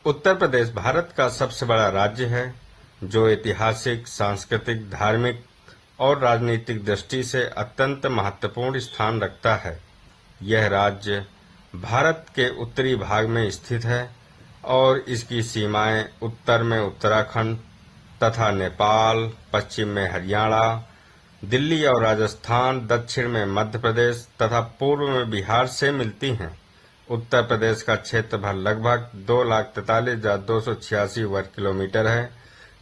उत्तर प्रदेश भारत का सबसे बड़ा राज्य है जो ऐतिहासिक, सांस्कृतिक, धार्मिक और राजनीतिक दृष्टि से अत्यंत महत्वपूर्ण स्थान रखता है। यह राज्य भारत के उत्तरी भाग में स्थित है और इसकी सीमाएं उत्तर में उत्तराखंड तथा नेपाल, पश्चिम में हरियाणा, दिल्ली और राजस्थान, दक्षिण में मध्य प्रदेश तथा पूर्व में बिहार से मिलती हैं। उत्तर प्रदेश का क्षेत्रफल लगभग 2,43,286 वर्ग किलोमीटर है,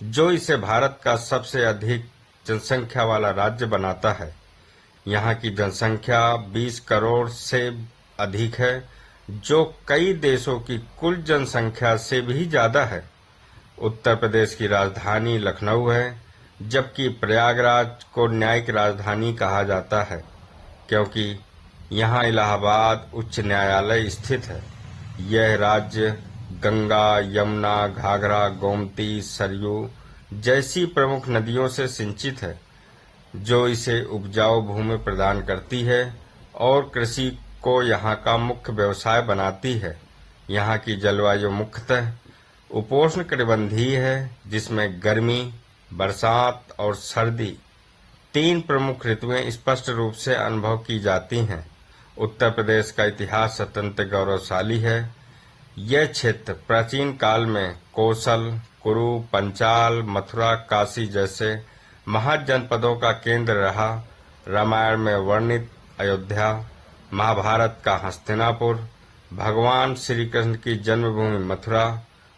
जो इसे भारत का सबसे अधिक जनसंख्या वाला राज्य बनाता है। यहाँ की जनसंख्या 20 करोड़ से अधिक है, जो कई देशों की कुल जनसंख्या से भी ज्यादा है। उत्तर प्रदेश की राजधानी लखनऊ है, जबकि प्रयागराज को न्यायिक राजधानी कहा जाता है, क्योंकि यहाँ इलाहाबाद उच्च न्यायालय स्थित है। यह राज्य गंगा, यमुना, घाघरा, गोमती, सरयू जैसी प्रमुख नदियों से सिंचित है, जो इसे उपजाऊ भूमि प्रदान करती है और कृषि को यहाँ का मुख्य व्यवसाय बनाती है। यहाँ की जलवायु मुख्यतः उपोष्णकटिबंधीय है, जिसमें गर्मी, बरसात और सर्दी तीन प्रमुख ऋतुएं स्पष्ट रूप से अनुभव की जाती हैं। उत्तर प्रदेश का इतिहास अत्यंत गौरवशाली है। यह क्षेत्र प्राचीन काल में कोसल, कुरु, पंचाल, मथुरा, काशी जैसे महाजनपदों का केंद्र रहा। रामायण में वर्णित अयोध्या, महाभारत का हस्तिनापुर, भगवान श्री कृष्ण की जन्मभूमि मथुरा,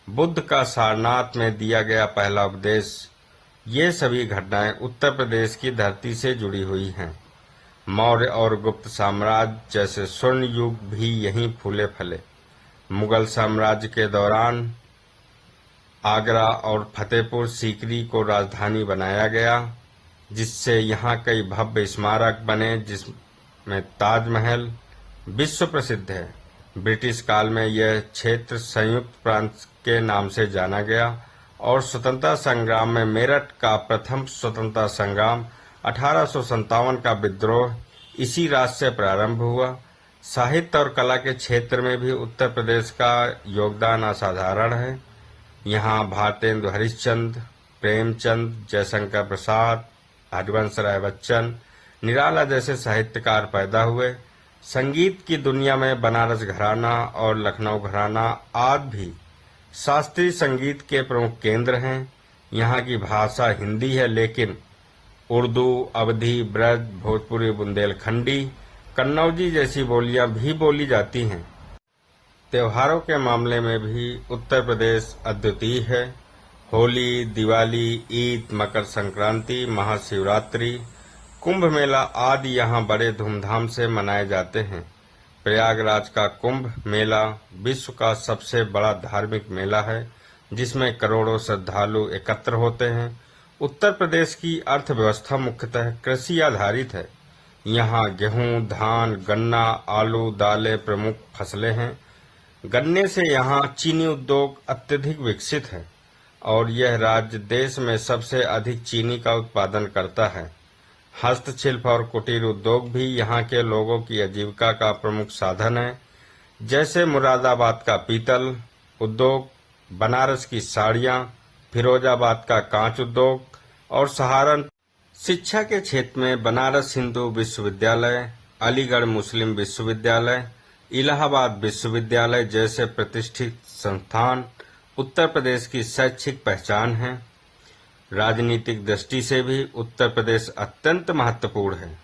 बुद्ध का सारनाथ में दिया गया पहला उपदेश, ये सभी घटनाएं उत्तर प्रदेश की धरती से जुड़ी हुई हैं। मौर्य और गुप्त साम्राज्य जैसे स्वर्ण युग भी यहीं फूले फले। मुगल साम्राज्य के दौरान आगरा और फतेहपुर सीकरी को राजधानी बनाया गया, जिससे यहाँ कई भव्य स्मारक बने, जिसमें ताजमहल विश्व प्रसिद्ध है। ब्रिटिश काल में यह क्षेत्र संयुक्त प्रांत के नाम से जाना गया और स्वतंत्रता संग्राम में मेरठ का प्रथम स्वतंत्रता संग्राम 1857 का विद्रोह इसी राज्य से प्रारंभ हुआ। साहित्य और कला के क्षेत्र में भी उत्तर प्रदेश का योगदान असाधारण है। यहाँ भारतेंदु हरिश्चंद्र, प्रेमचंद, जयशंकर प्रसाद, हरिवंश राय बच्चन, निराला जैसे साहित्यकार पैदा हुए। संगीत की दुनिया में बनारस घराना और लखनऊ घराना आदि भी शास्त्रीय संगीत के प्रमुख केंद्र हैं। यहाँ की भाषा हिंदी है, लेकिन उर्दू, अवधी, ब्रज, भोजपुरी, बुंदेलखंडी, कन्नौजी जैसी बोलियां भी बोली जाती हैं। त्योहारों के मामले में भी उत्तर प्रदेश अद्वितीय है। होली, दिवाली, ईद, मकर संक्रांति, महाशिवरात्रि, कुंभ मेला आदि यहाँ बड़े धूमधाम से मनाए जाते हैं। प्रयागराज का कुंभ मेला विश्व का सबसे बड़ा धार्मिक मेला है, जिसमें करोड़ों श्रद्धालु एकत्र होते हैं। उत्तर प्रदेश की अर्थव्यवस्था मुख्यतः कृषि आधारित है। यहाँ गेहूं, धान, गन्ना, आलू, दालें प्रमुख फसलें हैं। गन्ने से यहाँ चीनी उद्योग अत्यधिक विकसित है और यह राज्य देश में सबसे अधिक चीनी का उत्पादन करता है। हस्तशिल्प और कुटीर उद्योग भी यहाँ के लोगों की आजीविका का प्रमुख साधन है, जैसे मुरादाबाद का पीतल उद्योग, बनारस की साड़ियाँ, फिरोजाबाद का कांच उद्योग और सहारनपुर। शिक्षा के क्षेत्र में बनारस हिंदू विश्वविद्यालय, अलीगढ़ मुस्लिम विश्वविद्यालय, इलाहाबाद विश्वविद्यालय जैसे प्रतिष्ठित संस्थान उत्तर प्रदेश की शैक्षिक पहचान हैं। राजनीतिक दृष्टि से भी उत्तर प्रदेश अत्यंत महत्वपूर्ण है,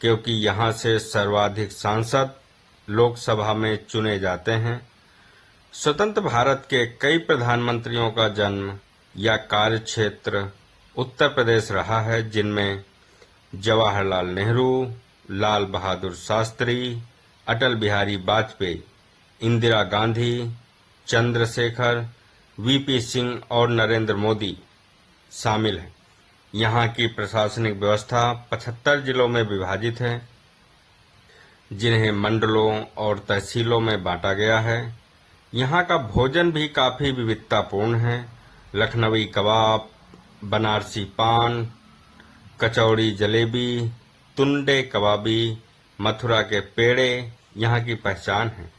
क्योंकि यहाँ से सर्वाधिक सांसद लोकसभा में चुने जाते हैं। स्वतंत्र भारत के कई प्रधानमंत्रियों का जन्म या कार्य क्षेत्र उत्तर प्रदेश रहा है, जिनमें जवाहरलाल नेहरू, लाल बहादुर शास्त्री, अटल बिहारी वाजपेयी, इंदिरा गांधी, चंद्रशेखर, वीपी सिंह और नरेंद्र मोदी शामिल हैं। यहाँ की प्रशासनिक व्यवस्था 75 जिलों में विभाजित है, जिन्हें मंडलों और तहसीलों में बांटा गया है। यहाँ का भोजन भी काफी विविधतापूर्ण है। लखनवी कबाब, बनारसी पान, कचौड़ी, जलेबी, तुंडे कबाबी, मथुरा के पेड़े यहाँ की पहचान है।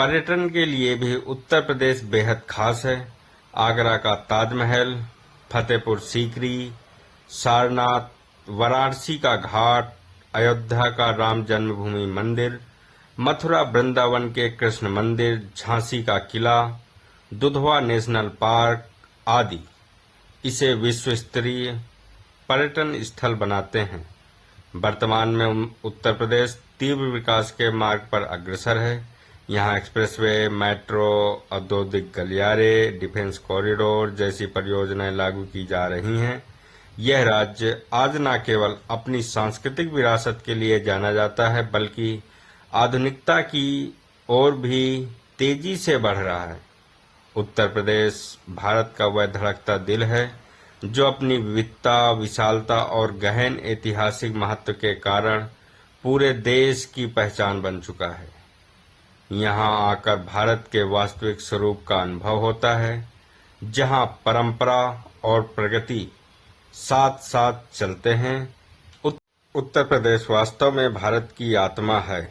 पर्यटन के लिए भी उत्तर प्रदेश बेहद खास है। आगरा का ताजमहल, फतेहपुर सीकरी, सारनाथ, वाराणसी का घाट, अयोध्या का राम जन्मभूमि मंदिर, मथुरा वृंदावन के कृष्ण मंदिर, झांसी का किला, दुधवा नेशनल पार्क आदि इसे विश्व स्तरीय पर्यटन स्थल बनाते हैं। वर्तमान में उत्तर प्रदेश तीव्र विकास के मार्ग पर अग्रसर है। यहाँ एक्सप्रेसवे, मेट्रो, औद्योगिक गलियारे, डिफेंस कॉरिडोर जैसी परियोजनाएं लागू की जा रही हैं। यह राज्य आज न केवल अपनी सांस्कृतिक विरासत के लिए जाना जाता है, बल्कि आधुनिकता की ओर भी तेजी से बढ़ रहा है। उत्तर प्रदेश भारत का वह धड़कता दिल है जो अपनी विविधता, विशालता और गहन ऐतिहासिक महत्व के कारण पूरे देश की पहचान बन चुका है। यहाँ आकर भारत के वास्तविक स्वरूप का अनुभव होता है, जहाँ परंपरा और प्रगति साथ साथ चलते हैं। उत्तर प्रदेश वास्तव में भारत की आत्मा है।